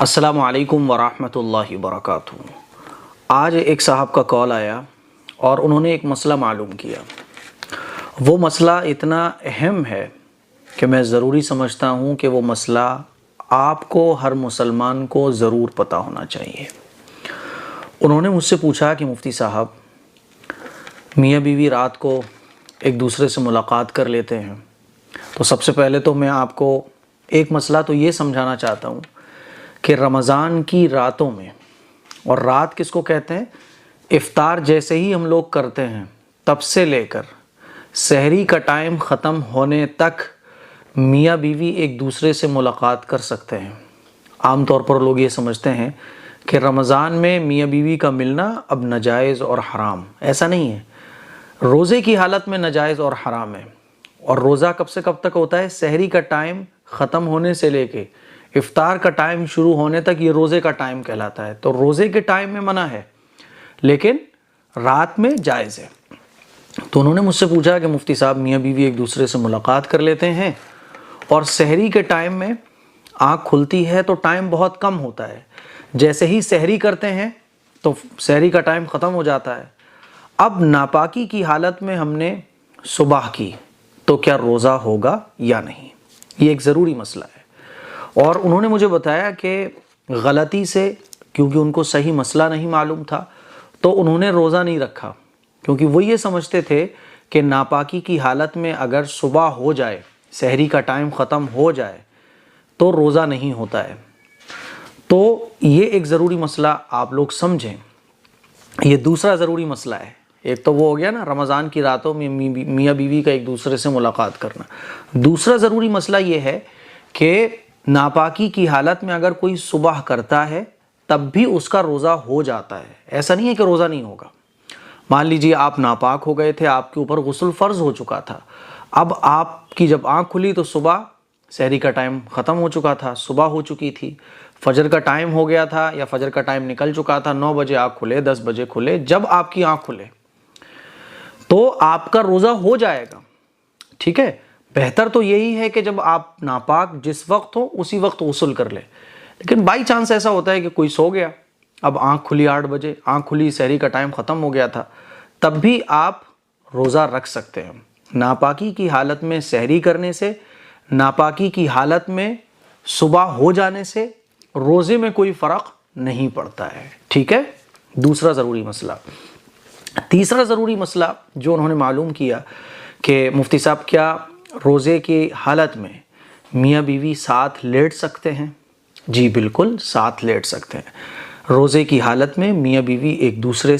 السلام علیکم ورحمۃ اللہ وبرکاتہ۔ آج ایک صاحب کا کال آیا اور انہوں نے ایک مسئلہ معلوم کیا۔ وہ مسئلہ اتنا اہم ہے کہ میں ضروری سمجھتا ہوں کہ وہ مسئلہ آپ کو، ہر مسلمان کو ضرور پتہ ہونا چاہیے۔ انہوں نے مجھ سے پوچھا کہ مفتی صاحب، میاں بیوی رات کو ایک دوسرے سے ملاقات کر لیتے ہیں، تو سب سے پہلے تو میں آپ کو ایک مسئلہ تو یہ سمجھانا چاہتا ہوں کہ رمضان کی راتوں میں، اور رات کس کو کہتے ہیں؟ افطار جیسے ہی ہم لوگ کرتے ہیں تب سے لے کر سحری کا ٹائم ختم ہونے تک میاں بیوی ایک دوسرے سے ملاقات کر سکتے ہیں۔ عام طور پر لوگ یہ سمجھتے ہیں کہ رمضان میں میاں بیوی کا ملنا اب ناجائز اور حرام۔ ایسا نہیں ہے، روزے کی حالت میں ناجائز اور حرام ہے۔ اور روزہ کب سے کب تک ہوتا ہے؟ سحری کا ٹائم ختم ہونے سے لے کے افطار کا ٹائم شروع ہونے تک یہ روزے کا ٹائم کہلاتا ہے۔ تو روزے کے ٹائم میں منع ہے، لیکن رات میں جائز ہے۔ تو انہوں نے مجھ سے پوچھا کہ مفتی صاحب، میاں بیوی ایک دوسرے سے ملاقات کر لیتے ہیں اور سحری کے ٹائم میں آنکھ کھلتی ہے تو ٹائم بہت کم ہوتا ہے، جیسے ہی سحری کرتے ہیں تو سحری کا ٹائم ختم ہو جاتا ہے۔ اب ناپاکی کی حالت میں ہم نے صبح کی تو کیا روزہ ہوگا یا نہیں؟ یہ ایک ضروری مسئلہ ہے۔ اور انہوں نے مجھے بتایا کہ غلطی سے، کیونکہ ان کو صحیح مسئلہ نہیں معلوم تھا، تو انہوں نے روزہ نہیں رکھا، کیونکہ وہ یہ سمجھتے تھے کہ ناپاکی کی حالت میں اگر صبح ہو جائے، سحری کا ٹائم ختم ہو جائے تو روزہ نہیں ہوتا ہے۔ تو یہ ایک ضروری مسئلہ آپ لوگ سمجھیں۔ یہ دوسرا ضروری مسئلہ ہے۔ ایک تو وہ ہو گیا نا، رمضان کی راتوں میں میاں بیوی کا ایک دوسرے سے ملاقات کرنا۔ دوسرا ضروری مسئلہ یہ ہے کہ ناپاکی کی حالت میں اگر کوئی صبح کرتا ہے تب بھی اس کا روزہ ہو جاتا ہے۔ ایسا نہیں ہے کہ روزہ نہیں ہوگا۔ مان لیجیے آپ ناپاک ہو گئے تھے، آپ کے اوپر غسل فرض ہو چکا تھا، اب آپ کی جب آنکھ کھلی تو صبح سحری کا ٹائم ختم ہو چکا تھا، صبح ہو چکی تھی، فجر کا ٹائم ہو گیا تھا یا فجر کا ٹائم نکل چکا تھا، 9 بجے آنکھ کھلے، 10 بجے کھلے، جب آپ کی آنکھ کھلے تو آپ کا روزہ ہو جائے گا۔ ٹھیک ہے، بہتر تو یہی ہے کہ جب آپ ناپاک جس وقت ہو اسی وقت غسل کر لے۔ لیکن بائی چانس ایسا ہوتا ہے کہ کوئی سو گیا، اب آنکھ کھلی 8 بجے، آنکھ کھلی، سحری کا ٹائم ختم ہو گیا تھا، تب بھی آپ روزہ رکھ سکتے ہیں۔ ناپاکی کی حالت میں سحری کرنے سے، ناپاکی کی حالت میں صبح ہو جانے سے روزے میں کوئی فرق نہیں پڑتا ہے۔ ٹھیک ہے، دوسرا ضروری مسئلہ۔ تیسرا ضروری مسئلہ جو انہوں نے معلوم کیا کہ مفتی صاحب، کیا روزے کی حالت میں میاں بیوی ساتھ لیٹ سکتے ہیں؟ جی بالکل، ساتھ لیٹ سکتے ہیں۔ روزے کی حالت میں میاں بیوی ایک دوسرے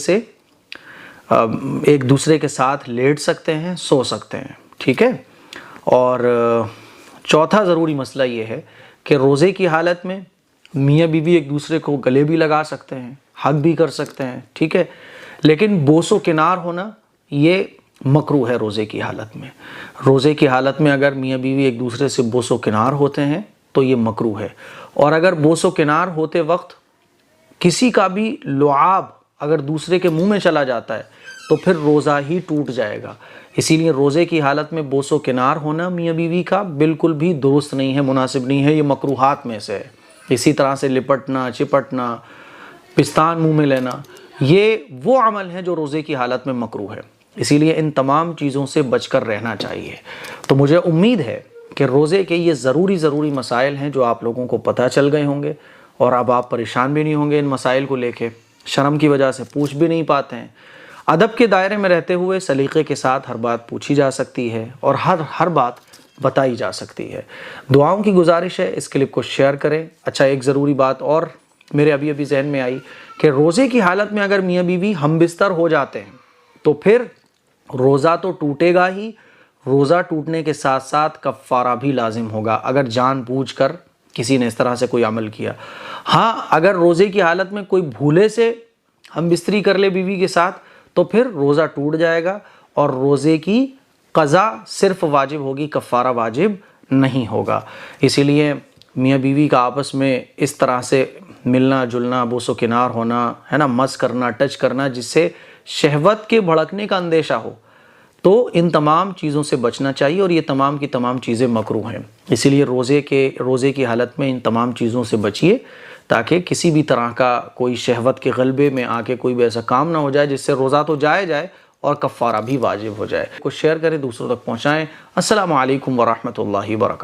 کے ساتھ لیٹ سکتے ہیں، سو سکتے ہیں۔ ٹھیک ہے، اور چوتھا ضروری مسئلہ یہ ہے کہ روزے کی حالت میں میاں بیوی ایک دوسرے کو گلے بھی لگا سکتے ہیں، حگ بھی کر سکتے ہیں۔ ٹھیک ہے، لیکن بوس و کنار ہونا یہ مکروہ ہے روزے کی حالت میں۔ روزے کی حالت میں اگر میاں بیوی ایک دوسرے سے بوس و کنار ہوتے ہیں تو یہ مکروہ ہے۔ اور اگر بوس و کنار ہوتے وقت کسی کا بھی لعاب اگر دوسرے کے منہ میں چلا جاتا ہے تو پھر روزہ ہی ٹوٹ جائے گا۔ اسی لیے روزے کی حالت میں بوس و کنار ہونا میاں بیوی کا بالکل بھی درست نہیں ہے، مناسب نہیں ہے، یہ مکروہات میں سے ہے۔ اسی طرح سے لپٹنا، چپٹنا، پستان منہ میں لینا، یہ وہ عمل ہے جو روزے کی حالت میں مکروہ ہے۔ اسی لیے ان تمام چیزوں سے بچ کر رہنا چاہیے۔ تو مجھے امید ہے کہ روزے کے یہ ضروری مسائل ہیں جو آپ لوگوں کو پتہ چل گئے ہوں گے، اور اب آپ پریشان بھی نہیں ہوں گے ان مسائل کو لے کے، شرم کی وجہ سے پوچھ بھی نہیں پاتے ہیں۔ ادب کے دائرے میں رہتے ہوئے سلیقے کے ساتھ ہر بات پوچھی جا سکتی ہے اور ہر بات بتائی جا سکتی ہے۔ دعاؤں کی گزارش ہے، اس کلپ کو شیئر کریں۔ اچھا، ایک ضروری بات اور میرے ابھی ذہن میں آئی کہ روزے کی حالت میں اگر میاں بیوی ہم بستر ہو جاتے ہیں تو پھر روزہ تو ٹوٹے گا ہی، روزہ ٹوٹنے کے ساتھ ساتھ کفارہ بھی لازم ہوگا اگر جان بوجھ کر کسی نے اس طرح سے کوئی عمل کیا۔ ہاں، اگر روزے کی حالت میں کوئی بھولے سے ہم بستری کر لے بیوی کے ساتھ تو پھر روزہ ٹوٹ جائے گا اور روزے کی قضا صرف واجب ہوگی، کفارہ واجب نہیں ہوگا۔ اسی لیے میاں بیوی کا آپس میں اس طرح سے ملنا جلنا، بوس و کنار ہونا ہے نا، مس کرنا، ٹچ کرنا، جس سے شہوت کے بھڑکنے کا اندیشہ ہو، تو ان تمام چیزوں سے بچنا چاہیے، اور یہ تمام کی تمام چیزیں مکروہ ہیں۔ اسی لیے روزے کی حالت میں ان تمام چیزوں سے بچیے تاکہ کسی بھی طرح کا کوئی شہوت کے غلبے میں آ کے کوئی بھی ایسا کام نہ ہو جائے جس سے روزہ تو جائے اور کفارہ بھی واجب ہو جائے۔ کو شیئر کریں، دوسروں تک پہنچائیں۔ السلام علیکم ورحمۃ اللہ وبرکاتہ۔